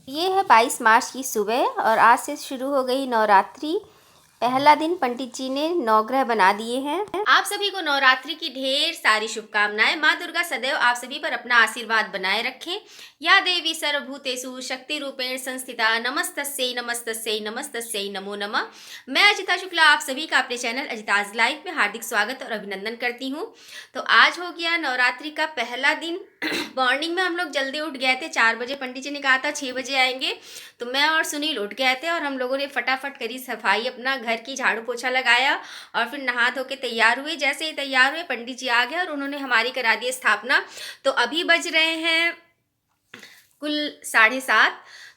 ये है 22 मार्च की सुबह और आज से शुरू हो गई नवरात्रि। पहला दिन पंडित जी ने नवग्रह बना दिए हैं। आप सभी को नवरात्रि की ढेर सारी शुभकामनाएं। माँ दुर्गा सदैव आप सभी पर अपना आशीर्वाद बनाए रखें। या देवी सर्वभूतेषु शक्ति रूपेण संस्थिता नमस्तस्यै नमस्तस्यै नमस्तस्यै नमो नमः। मैं अजिता शुक्ला आप सभी का अपने चैनल अजिताज लाइव में हार्दिक स्वागत और अभिनंदन करती हूँ। तो आज हो गया नवरात्रि का पहला दिन। मॉर्निंग में हम लोग जल्दी उठ गए थे, 4 बजे पंडित जी ने कहा था 6 बजे आएंगे। तो मैं और सुनील उठ गए थे और हम लोगों ने फटाफट करी सफाई, अपना घर की झाड़ू पोछा लगाया और फिर नहा धो के तैयार हुए। जैसे ही तैयार हुए पंडित जी आ गए और उन्होंने हमारी करा दी स्थापना। तो अभी बज रहे हैं कुल 7:30।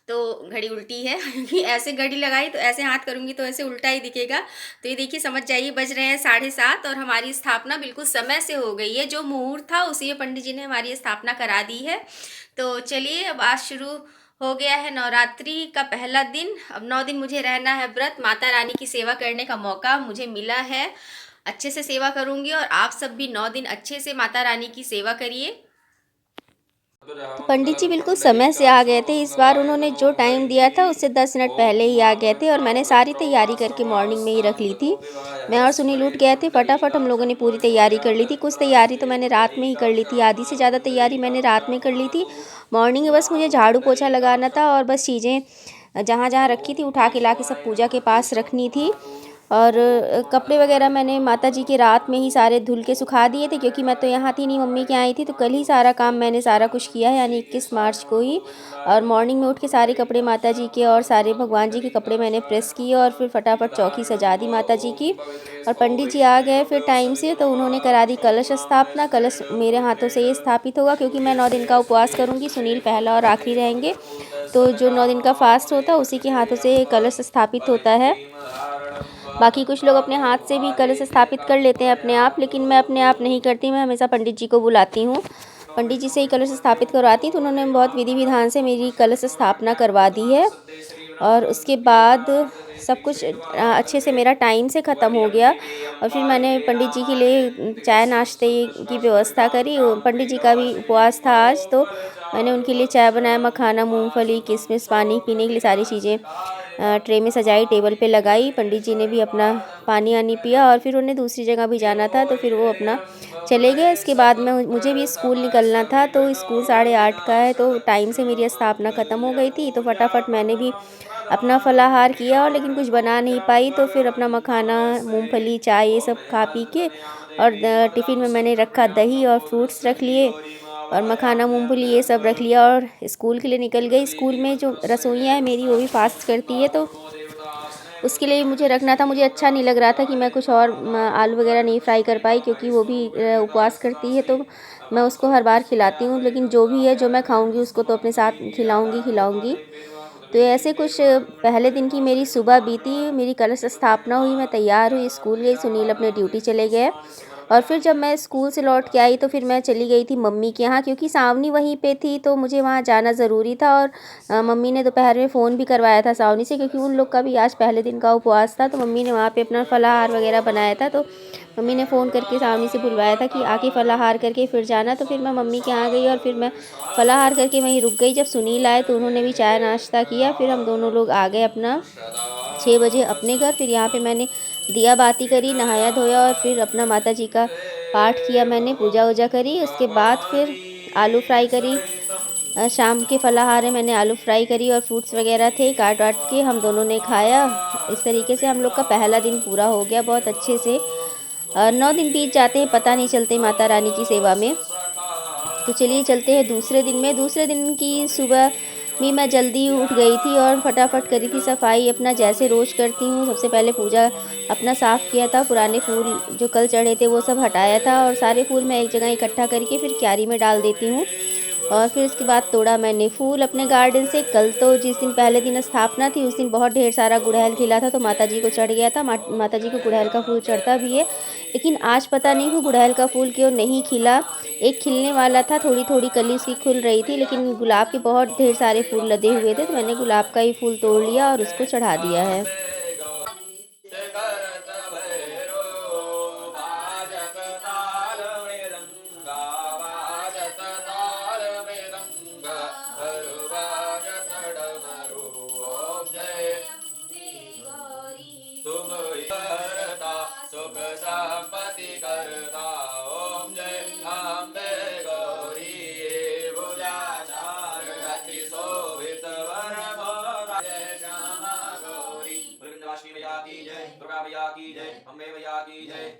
तो घड़ी उल्टी है क्योंकि ऐसे घड़ी लगाई तो ऐसे हाथ करूंगी तो ऐसे उल्टा ही दिखेगा। तो ये देखिए, समझ जाइए बज रहे हैं 7:30 और हमारी स्थापना बिल्कुल समय से हो गई है। जो मुहूर्त था उसी में पंडित जी ने हमारी स्थापना करा दी है। तो चलिए, अब आज शुरू हो गया है नवरात्रि का पहला दिन। अब 9 दिन मुझे रहना है व्रत। माता रानी की सेवा करने का मौका मुझे मिला है। अच्छे से सेवा करूंगी और आप सब भी 9 दिन अच्छे से माता रानी की सेवा करिए। तो पंडित जी बिल्कुल समय से आ गए थे। इस बार उन्होंने जो टाइम दिया था उससे 10 मिनट पहले ही आ गए थे और मैंने सारी तैयारी करके मॉर्निंग में ही रख ली थी। मैं और सुनील उठ गए थे, फटाफट हम लोगों ने पूरी तैयारी कर ली थी। कुछ तैयारी तो मैंने रात में ही कर ली थी, आधी से ज़्यादा तैयारी मैंने रात में कर ली थी। मॉर्निंग में बस मुझे झाड़ू पोछा लगाना था और बस चीज़ें जहाँ जहाँ रखी थी उठा के ला के सब पूजा के पास रखनी थी। और कपड़े वगैरह मैंने माता जी के रात में ही सारे धुल के सुखा दिए थे, क्योंकि मैं तो यहाँ थी नहीं, मम्मी के आई थी। तो कल ही सारा काम मैंने सारा कुछ किया है, यानी 21 मार्च को ही। और मॉर्निंग में उठ के सारे कपड़े माता जी के और सारे भगवान जी के कपड़े मैंने प्रेस किए और फिर फटाफट चौकी सजा दी माता जी की। और पंडित जी आ गए फिर टाइम से, तो उन्होंने करा दी कलश स्थापना। कलश मेरे हाथों से ये स्थापित होगा क्योंकि मैं 9 दिन का उपवास करूँगी, सुनील पहला और आखिरी रहेंगे। तो जो 9 दिन का फास्ट होता है उसी के हाथों से कलश स्थापित होता है। बाकी कुछ लोग अपने हाथ से भी कलश स्थापित कर लेते हैं अपने आप, लेकिन मैं अपने आप नहीं करती। मैं हमेशा पंडित जी को बुलाती हूँ, पंडित जी से ही कलश स्थापित करवाती। तो उन्होंने बहुत विधि विधान से मेरी कलश स्थापना करवा दी है। और उसके बाद सब कुछ अच्छे से मेरा टाइम से ख़त्म हो गया। और फिर मैंने पंडित जी के लिए चाय नाश्ते की व्यवस्था करी। पंडित जी का भी उपवास था आज, तो मैंने उनके लिए चाय बनाया, मखाना, मूंगफली, किशमिश, पानी पीने के लिए सारी चीज़ें ट्रे में सजाई, टेबल पे लगाई। पंडित जी ने भी अपना पानी आनी पिया और फिर उन्हें दूसरी जगह भी जाना था, तो फिर वो अपना चले गए। इसके बाद में मुझे भी स्कूल निकलना था, तो स्कूल 8:30 का है, तो टाइम से मेरी स्थापना ख़त्म हो गई थी। तो फटाफट मैंने भी अपना फलाहार किया और लेकिन कुछ बना नहीं पाई। तो फिर अपना मखाना, मूंगफली, चाय ये सब खा पी के और टिफ़िन में मैंने रखा दही और फ्रूट्स रख लिए और मखाना, मूंगफली ये सब रख लिया और स्कूल के लिए निकल गई। स्कूल में जो रसोइयाँ है मेरी वो भी फास्ट करती है, तो उसके लिए मुझे रखना था। मुझे अच्छा नहीं लग रहा था कि मैं कुछ और आलू वगैरह नहीं फ्राई कर पाई, क्योंकि वो भी उपवास करती है। तो मैं उसको हर बार खिलाती हूँ, लेकिन जो भी है जो मैं खाऊंगी उसको तो अपने साथ खिलाऊंगी। तो ऐसे कुछ पहले दिन की मेरी सुबह बीती, मेरी कलश स्थापना हुई, मैं तैयार हुई, स्कूल गई, सुनील अपने ड्यूटी चले गए। और फिर जब मैं स्कूल से लौट के आई तो फिर मैं चली गई थी मम्मी के यहाँ, क्योंकि सावनी वहीं पे थी, तो मुझे वहाँ जाना ज़रूरी था। और मम्मी ने दोपहर में फ़ोन भी करवाया था सावनी से, क्योंकि उन लोग का भी आज पहले दिन का उपवास था। तो मम्मी ने वहाँ पे अपना फलाहार वगैरह बनाया था, तो मम्मी ने फ़ोन करके सावनी से बुलवाया था कि आके फलाहार करके फिर जाना। तो फिर मैं मम्मी के यहाँ गई और फिर मैं फलाहार करके वहीं रुक गई। जब सुनील आए तो उन्होंने भी चाय नाश्ता किया, फिर हम दोनों लोग आ गए अपना 6 बजे अपने घर। फिर यहाँ पे मैंने दिया बाती करी, नहाया धोया और फिर अपना माता जी का पाठ किया, मैंने पूजा वूजा करी। उसके बाद फिर आलू फ्राई करी। शाम के फलाहार में मैंने आलू फ्राई करी और फ्रूट्स वगैरह थे, काट वाट के हम दोनों ने खाया। इस तरीके से हम लोग का पहला दिन पूरा हो गया बहुत अच्छे से। 9 दिन बीत जाते हैं पता नहीं चलते माता रानी की सेवा में। तो चलिए चलते हैं दूसरे दिन में। दूसरे दिन की सुबह भी मैं जल्दी उठ गई थी और फटाफट करी थी सफाई, अपना जैसे रोज़ करती हूँ। सबसे पहले पूजा अपना साफ़ किया था, पुराने फूल जो कल चढ़े थे वो सब हटाया था और सारे फूल मैं एक जगह इकट्ठा करके फिर क्यारी में डाल देती हूँ। और फिर उसके बाद तोड़ा मैंने फूल अपने गार्डन से। कल तो जिस दिन पहले दिन स्थापना थी उस दिन बहुत ढेर सारा गुड़हल खिला था, तो माता जी को चढ़ गया था। माता जी को गुड़हल का फूल चढ़ता भी है, लेकिन आज पता नहीं वो गुड़हल का फूल क्यों नहीं खिला। एक खिलने वाला था, थोड़ी थोड़ी कली उसकी खुल रही थी, लेकिन गुलाब के बहुत ढेर सारे फूल लदे हुए थे, तो मैंने गुलाब का ही फूल तोड़ लिया और उसको चढ़ा दिया है। मैया की जय, अम्बे मैया की जय।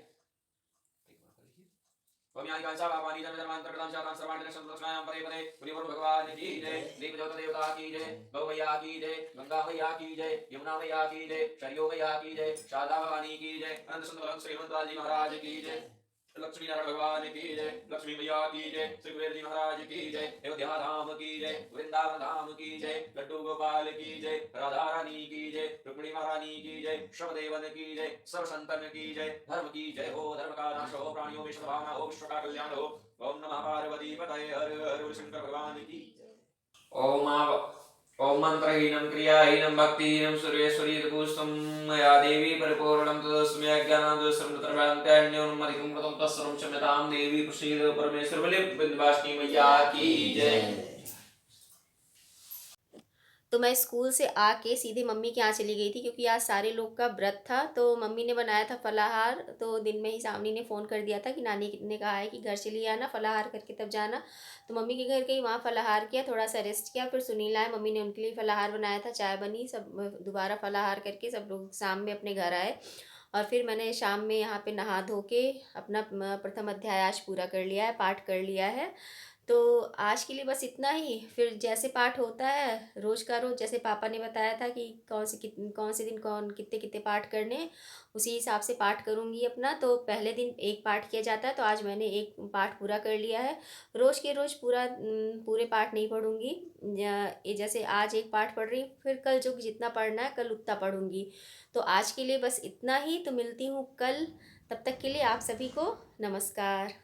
ओम यानि कांसा भगवानी जन्म जन्मांतर प्रदान शातां सर्वाणि दर्शन लक्ष्मणायां परे परे पुनिवरु भगवान की जय, दीप ज्योत देवता की जय, गौ मैया की जय, गंगा मैया की जय, यमुना मैया की जय, शरियो मैया की जय, शारदा भवानी की जय, अनंत सुंदर श्री हनुमान जी महाराज की जय, लक्ष्मी नारायण भगवान की जय, लक्ष्मी मैया की जय, श्री कुबेर जी महाराज की जय, अयोध्या धाम की जय, वृंदावन धाम की जय, लड्डू गोपाल की जय, राधा रानी की जय, रुक्मिणी महारानी की जय, शवदेवन की जय, सर्व संतन की जय, धर्म की जय हो, धर्म का नाश हो, प्राणियों में भावना हो, विश्व का कल्याण हो। ओम नमः पार्वती पतये हर हर शंकर भगवान की जय। ओम मंत्रहीनं क्रियाहीनं भक्तिहीनं सुरेश्वरीतपुष्टं मया देवी परिपूर्णं तदस्मै अज्ञानादुष्टं तत्रभ्रान्त्यान्योन्मदिकं कृतं तत्सर्वं क्षम्यतां देवी प्रसीद परमेश्वर बले विंध्यवासिनी मैया की जय। तो मैं स्कूल से आके सीधे मम्मी के यहाँ चली गई थी, क्योंकि आज सारे लोग का व्रत था। तो मम्मी ने बनाया था फलाहार, तो दिन में ही सावनी ने फ़ोन कर दिया था कि नानी ने कहा है कि घर चली आना, फलाहार करके तब जाना। तो मम्मी के घर गई, वहाँ फलाहार किया, थोड़ा सा रेस्ट किया, फिर सुनील आए, मम्मी ने उनके लिए फलाहार बनाया था, चाय बनी, सब दोबारा फलाहार करके सब लोग शाम में अपने घर आए। और फिर मैंने शाम में यहाँ पे नहा धो के अपना प्रथम अध्याय आज पूरा कर लिया है, पाठ कर लिया है। तो आज के लिए बस इतना ही। फिर जैसे पाठ होता है रोज़ का रोज़, जैसे पापा ने बताया था कि कौन से दिन कितने कितने पाठ करने हैं, उसी हिसाब से पाठ करूँगी अपना। तो पहले दिन एक पाठ किया जाता है, तो आज मैंने एक पाठ पूरा कर लिया है। रोज़ के रोज़ पूरे पाठ नहीं पढ़ूँगी, ये जैसे आज एक पाठ पढ़ रही हूँ, फिर कल जो जितना पढ़ना है कल उतना पढ़ूँगी। तो आज के लिए बस इतना ही। तो मिलती हूँ कल, तब तक के लिए आप सभी को नमस्कार।